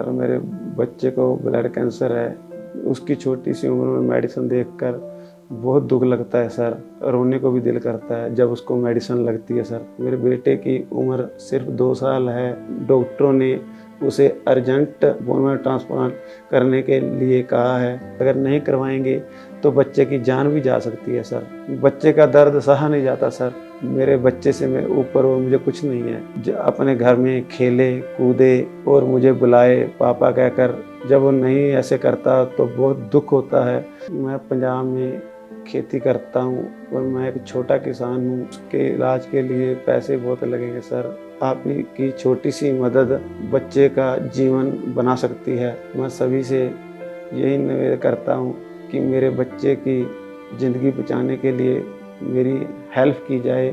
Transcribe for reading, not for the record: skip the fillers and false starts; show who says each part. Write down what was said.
Speaker 1: Sir मेरे बच्चे को ब्लड कैंसर है। उसकी छोटी सी उम्र में मेडिसिन देखकर बहुत दुःख लगता है सर। रोने को भी दिल करता है जब उसको मेडिसिन लगती है सर। मेरे बेटे की उम्र सिर्फ 2 साल है। डॉक्टरों ने उसे अर्जेंट बोन मैरो ट्रांसप्लांट करने के लिए कहा है। अगर नहीं करवाएंगे तो बच्चे की जान भी जा सकती है सर। बच्चे का दर्द सहा नहीं जाता सर। मेरे बच्चे से मैं ऊपर और मुझे कुछ नहीं है। जो अपने घर में खेले कूदे और मुझे बुलाए पापा कहकर, जब वो नहीं ऐसे करता तो बहुत दुख होता है। मैं पंजाब में खेती करता हूँ और मैं एक छोटा किसान हूँ। उसके इलाज के लिए पैसे बहुत लगेंगे सर। आप ही की छोटी सी मदद बच्चे का जीवन बना सकती है। मैं सभी से यही निवेदन करता हूँ कि मेरे बच्चे की ज़िंदगी बचाने के लिए मेरी हेल्प की जाए।